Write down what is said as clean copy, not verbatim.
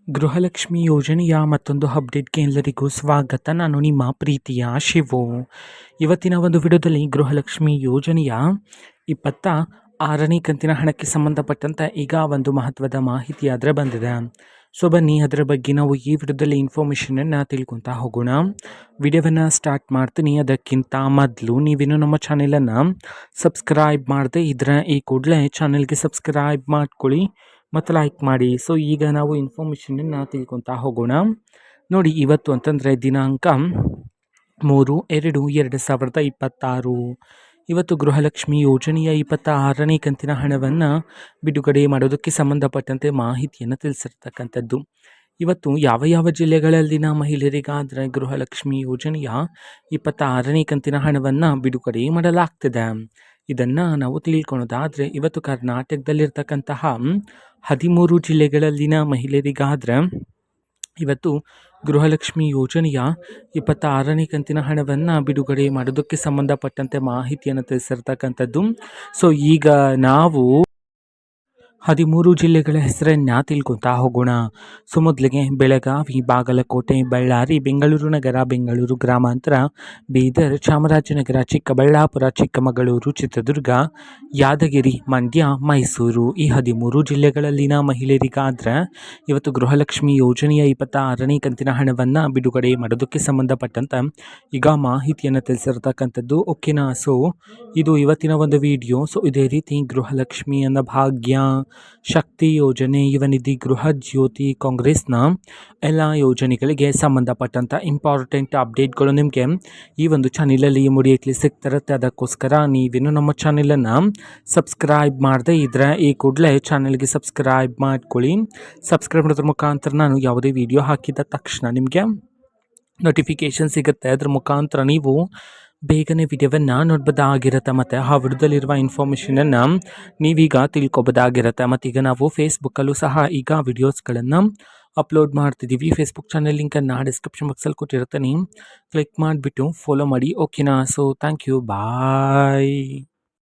ಗೃಹಲಕ್ಷ್ಮಿ ಯೋಜನೆಯ ಮತ್ತೊಂದು ಅಪ್ಡೇಟ್ಗೆ ಎಲ್ಲರಿಗೂ ಸ್ವಾಗತ. ನಾನು ನಿಮ್ಮ ಪ್ರೀತಿಯ ಶಿವು. ಇವತ್ತಿನ ಒಂದು ವಿಡಿಯೋದಲ್ಲಿ ಗೃಹಲಕ್ಷ್ಮಿ ಯೋಜನೆಯ 26ನೇ ಕಂತಿನ ಹಣಕ್ಕೆ ಸಂಬಂಧಪಟ್ಟಂತೆ ಈಗ ಒಂದು ಮಹತ್ವದ ಮಾಹಿತಿ ಆದರೆ ಬಂದಿದೆ. ಸೊ ಬನ್ನಿ ಅದರ ಬಗ್ಗೆ ನಾವು ಈ ವಿಡಿಯೋದಲ್ಲಿ ಇನ್ಫಾರ್ಮೇಷನನ್ನು ತಿಳ್ಕೊತಾ ಹೋಗೋಣ. ವಿಡಿಯೋವನ್ನು ಸ್ಟಾರ್ಟ್ ಮಾಡ್ತೀನಿ. ಅದಕ್ಕಿಂತ ಮೊದಲು ನೀವೇನು ನಮ್ಮ ಚಾನೆಲನ್ನು ಸಬ್ಸ್ಕ್ರೈಬ್ ಮಾಡದೆ ಇದ್ರೆ ಈ ಕೂಡಲೇ ಚಾನೆಲ್ಗೆ ಸಬ್ಸ್ಕ್ರೈಬ್ ಮಾಡ್ಕೊಳ್ಳಿ ಮತ್ತು ಲೈಕ್ ಮಾಡಿ. ಸೊ ಈಗ ನಾವು ಇನ್ಫಾರ್ಮೇಷನನ್ನು ತಿಳ್ಕೊತಾ ಹೋಗೋಣ. ನೋಡಿ, ಇವತ್ತು ಅಂತಂದರೆ ದಿನಾಂಕ 3/2/2026. ಇವತ್ತು ಗೃಹಲಕ್ಷ್ಮಿ ಯೋಜನೆಯ 26ನೇ ಕಂತಿನ ಹಣವನ್ನು ಬಿಡುಗಡೆ ಮಾಡೋದಕ್ಕೆ ಸಂಬಂಧಪಟ್ಟಂತೆ ಮಾಹಿತಿಯನ್ನು ತಿಳಿಸಿರ್ತಕ್ಕಂಥದ್ದು. ಇವತ್ತು ಯಾವ ಯಾವ ಜಿಲ್ಲೆಗಳಲ್ಲಿನ ಮಹಿಳೆಯರಿಗಾದರೆ ಗೃಹಲಕ್ಷ್ಮಿ ಯೋಜನೆಯ 26ನೇ ಕಂತಿನ ಹಣವನ್ನು ಬಿಡುಗಡೆ ಮಾಡಲಾಗ್ತಿದೆ ಇದನ್ನು ನಾವು ತಿಳ್ಕೊಳೋದಾದರೆ, ಇವತ್ತು ಕರ್ನಾಟಕದಲ್ಲಿರ್ತಕ್ಕಂತಹ 13 ಜಿಲ್ಲೆಗಳಲ್ಲಿನ ಮಹಿಳೆಯರಿಗಾದರೆ ಇವತ್ತು ಗೃಹಲಕ್ಷ್ಮಿ ಯೋಜನೆಯ 26ನೇ ಕಂತಿನ ಹಣವನ್ನು ಬಿಡುಗಡೆ ಮಾಡೋದಕ್ಕೆ ಸಂಬಂಧಪಟ್ಟಂತೆ ಮಾಹಿತಿಯನ್ನು ತಿಳಿಸಿರ್ತಕ್ಕಂಥದ್ದು. ಸೊ ಈಗ ನಾವು 13 ಜಿಲ್ಲೆಗಳ ಹೆಸರನ್ನು ತಿಳ್ಕೊತಾ ಹೋಗೋಣ. ಸೊ ಮೊದಲಿಗೆ ಬೆಳಗಾವಿ, ಬಾಗಲಕೋಟೆ, ಬಳ್ಳಾರಿ, ಬೆಂಗಳೂರು ನಗರ, ಬೆಂಗಳೂರು ಗ್ರಾಮಾಂತರ, ಬೀದರ್, ಚಾಮರಾಜನಗರ, ಚಿಕ್ಕಬಳ್ಳಾಪುರ, ಚಿಕ್ಕಮಗಳೂರು, ಚಿತ್ರದುರ್ಗ, ಯಾದಗಿರಿ, ಮಂಡ್ಯ, ಮೈಸೂರು ಈ 13 ಜಿಲ್ಲೆಗಳಲ್ಲಿನ ಮಹಿಳೆಯರಿಗಾದರೆ ಇವತ್ತು ಗೃಹಲಕ್ಷ್ಮಿ ಯೋಜನೆಯ 26ನೇ ಕಂತಿನ ಹಣವನ್ನು ಬಿಡುಗಡೆ ಮಾಡೋದಕ್ಕೆ ಸಂಬಂಧಪಟ್ಟಂತೆ ಈಗ ಮಾಹಿತಿಯನ್ನು ತಿಳಿಸಿರ್ತಕ್ಕಂಥದ್ದು. ಓಕೆನಾ. ಸೊ ಇದು ಇವತ್ತಿನ ಒಂದು ವಿಡಿಯೋ. ಸೊ ಇದೇ ರೀತಿ ಗೃಹಲಕ್ಷ್ಮಿ ಅನ್ನ ಭಾಗ್ಯ, ಶಕ್ತಿ ಯೋಜನೆ, ಯುವನಿಧಿ, ಗೃಹ ಜ್ಯೋತಿ, ಕಾಂಗ್ರೆಸ್ನ ಎಲ್ಲ ಯೋಜನೆಗಳಿಗೆ ಸಂಬಂಧಪಟ್ಟಂಥ ಇಂಪಾರ್ಟೆಂಟ್ ಅಪ್ಡೇಟ್ಗಳು ನಿಮಗೆ ಈ ಒಂದು ಚಾನಲಲ್ಲಿ ಇಮಿಡಿಯೇಟ್ಲಿ ಸಿಗ್ತಿರುತ್ತೆ. ಅದಕ್ಕೋಸ್ಕರ ನೀವೇನು ನಮ್ಮ ಚಾನಲನ್ನು ಸಬ್ಸ್ಕ್ರೈಬ್ ಮಾಡದೇ ಇದ್ದರೆ ಈ ಕೂಡಲೇ ಚಾನಲ್ಗೆ ಸಬ್ಸ್ಕ್ರೈಬ್ ಮಾಡ್ಕೊಳ್ಳಿ. ಸಬ್ಸ್ಕ್ರೈಬ್ ಮಾಡೋದ್ರ ಮುಖಾಂತರ ನಾನು ಯಾವುದೇ ವಿಡಿಯೋ ಹಾಕಿದ ತಕ್ಷಣ ನಿಮಗೆ ನೋಟಿಫಿಕೇಷನ್ ಸಿಗುತ್ತೆ. ಅದ್ರ ಮುಖಾಂತರ ನೀವು ಬೇಗನೆ ವಿಡಿಯೋವನ್ನು ನೋಡ್ಬೋದಾಗಿರುತ್ತೆ ಮತ್ತು ಆ ವಿಡಿಯೋದಲ್ಲಿರುವ ಇನ್ಫಾರ್ಮೇಷನನ್ನು ನೀವೀಗ ತಿಳ್ಕೊಬೋದಾಗಿರುತ್ತೆ. ಮತ್ತು ಈಗ ನಾವು ಫೇಸ್ಬುಕ್ಕಲ್ಲೂ ಸಹ ಈಗ ವಿಡಿಯೋಸ್ಗಳನ್ನು ಅಪ್ಲೋಡ್ ಮಾಡ್ತಿದ್ದೀವಿ. ಫೇಸ್ಬುಕ್ ಚಾನಲ್ ಲಿಂಕನ್ನು ಡಿಸ್ಕ್ರಿಪ್ಷನ್ ಬಾಕ್ಸಲ್ಲಿ ಕೊಟ್ಟಿರ್ತೀನಿ, ಕ್ಲಿಕ್ ಮಾಡಿಬಿಟ್ಟು ಫಾಲೋ ಮಾಡಿ. ಓಕೆನಾ. So thank you, bye.